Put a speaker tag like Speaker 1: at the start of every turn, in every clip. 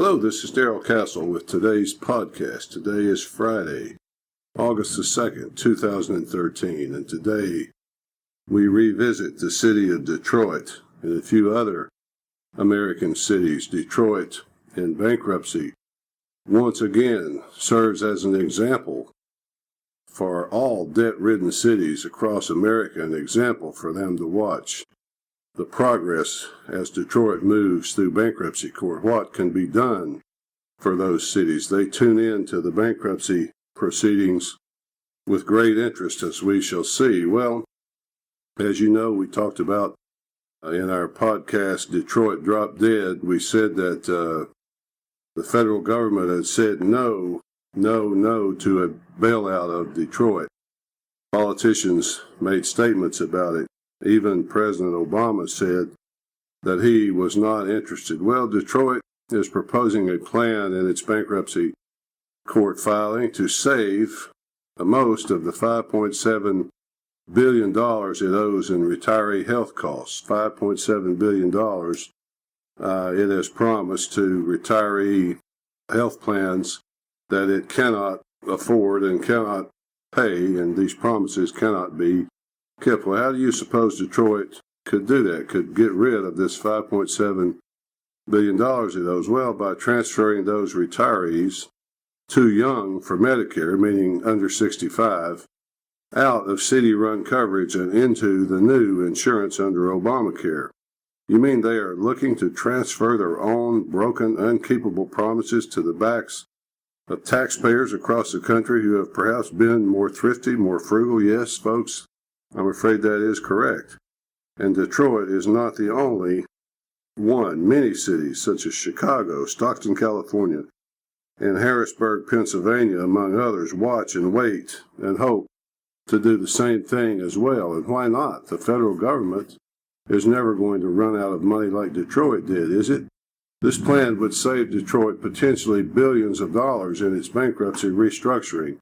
Speaker 1: Hello, this is Darrell Castle with today's podcast. Today is Friday, August the 2nd, 2013, and today we revisit the city of Detroit and a few other American cities. Detroit, in bankruptcy, once again serves as an example for all debt-ridden cities across America, an example for them to watch the progress as Detroit moves through bankruptcy court. What can be done for those cities? They tune in to the bankruptcy proceedings with great interest, as we shall see. Well, as you know, we talked about in our podcast, Detroit Dropped Dead. We said that the federal government had said no to a bailout of Detroit. Politicians made statements about it. Even President Obama said that he was not interested. Well, Detroit is proposing a plan in its bankruptcy court filing to save the most of the $5.7 billion it owes in retiree health costs. $5.7 billion it has promised to retiree health plans that it cannot afford and cannot pay, and these promises cannot be kept. Well, how do you suppose Detroit could do that, could get rid of this $5.7 billion it owes? Well, by transferring those retirees too young for Medicare, meaning under 65, out of city-run coverage and into the new insurance under Obamacare. You mean they are looking to transfer their own broken, unkeepable promises to the backs of taxpayers across the country who have perhaps been more thrifty, more frugal? Yes, folks, I'm afraid that is correct. And Detroit is not the only one. Many cities, such as Chicago, Stockton, California, and Harrisburg, Pennsylvania, among others, watch and wait and hope to do the same thing as well. And why not? The federal government is never going to run out of money like Detroit did, is it? This plan would save Detroit potentially billions of dollars in its bankruptcy restructuring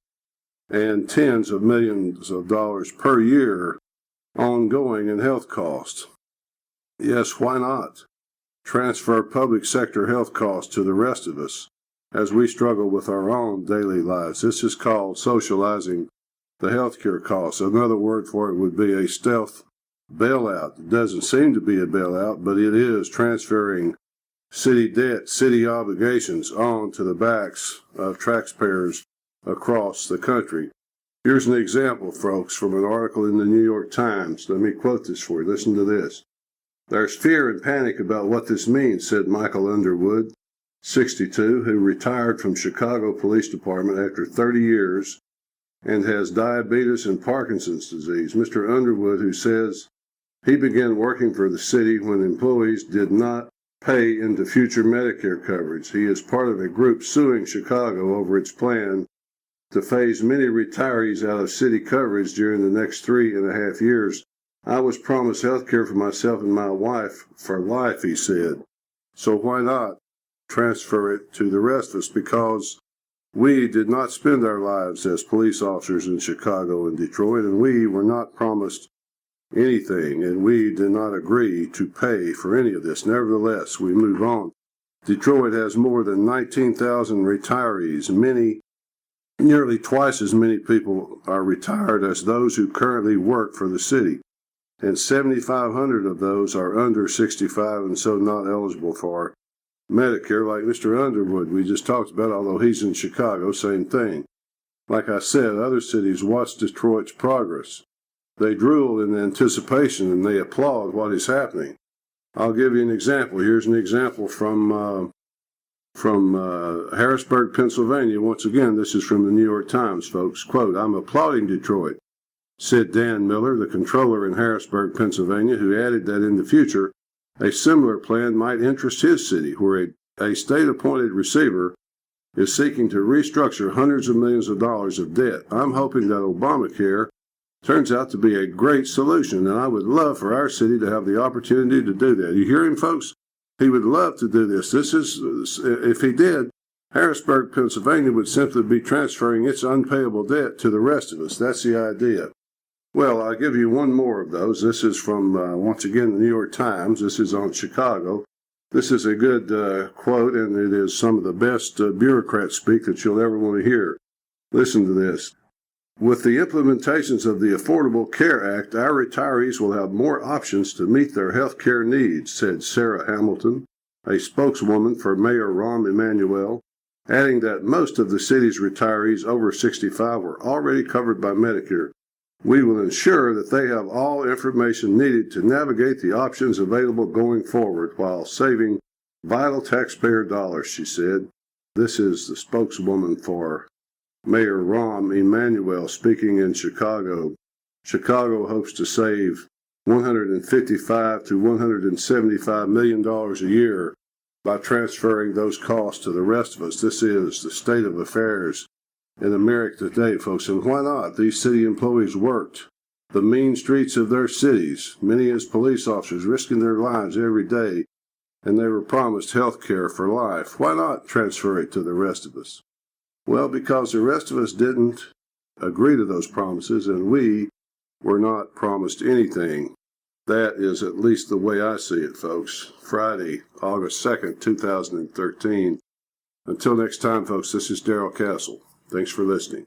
Speaker 1: and tens of millions of dollars per year ongoing in health costs. Yes, why not? Transfer public sector health costs to the rest of us as we struggle with our own daily lives. This is called socializing the healthcare costs. Another word for it would be a stealth bailout. It doesn't seem to be a bailout, but it is transferring city debt, city obligations on to the backs of taxpayers across the country. Here's an example, folks, from an article in the New York Times. Let me quote this for you. Listen to this. "There's fear and panic about what this means," said Michael Underwood, 62, who retired from Chicago Police Department after 30 years and has diabetes and Parkinson's disease. Mr. Underwood, who says he began working for the city when employees did not pay into future Medicare coverage. He is part of a group suing Chicago over its plan to phase many retirees out of city coverage during the next 3.5 years. "I was promised health care for myself and my wife for life," he said. So why not transfer it to the rest of us? Because we did not spend our lives as police officers in Chicago and Detroit, and we were not promised anything, and we did not agree to pay for any of this. Nevertheless, we move on. Detroit has more than 19,000 retirees. Nearly twice as many people are retired as those who currently work for the city, and 7,500 of those are under 65 and so not eligible for Medicare, like Mr. Underwood we just talked about, although he's in Chicago, same thing. Like I said, other cities watch Detroit's progress. They drool in anticipation and they applaud what is happening. I'll give you an example. Here's an example from Harrisburg, Pennsylvania. Once again, this is from the New York Times, folks. Quote, "I'm applauding Detroit," said Dan Miller, the controller in Harrisburg, Pennsylvania, who added that in the future, a similar plan might interest his city, where a state-appointed receiver is seeking to restructure hundreds of millions of dollars of debt. "I'm hoping that Obamacare turns out to be a great solution, and I would love for our city to have the opportunity to do that." You hear him, folks? He would love to do this. If he did, Harrisburg, Pennsylvania would simply be transferring its unpayable debt to the rest of us. That's the idea. Well, I'll give you one more of those. This is from, once again, the New York Times. This is on Chicago. This is a good quote, and it is some of the best bureaucrat speak that you'll ever want to hear. Listen to this. With the implementations of the Affordable Care Act, our retirees will have more options to meet their health care needs, said Sarah Hamilton, a spokeswoman for Mayor Rahm Emanuel, adding that most of the city's retirees over 65 were already covered by Medicare. We will ensure that they have all information needed to navigate the options available going forward while saving vital taxpayer dollars, she said. This is the spokeswoman for Mayor Rahm Emanuel speaking in Chicago. Chicago hopes to save $155 to $175 million a year by transferring those costs to the rest of us. This is the state of affairs in America today, folks. And why not? These city employees worked the mean streets of their cities, many as police officers, risking their lives every day, and they were promised health care for life. Why not transfer it to the rest of us? Well, because the rest of us didn't agree to those promises, and we were not promised anything. That is at least the way I see it, folks. Friday, August 2nd, 2013. Until next time, folks, this is Darrell Castle. Thanks for listening.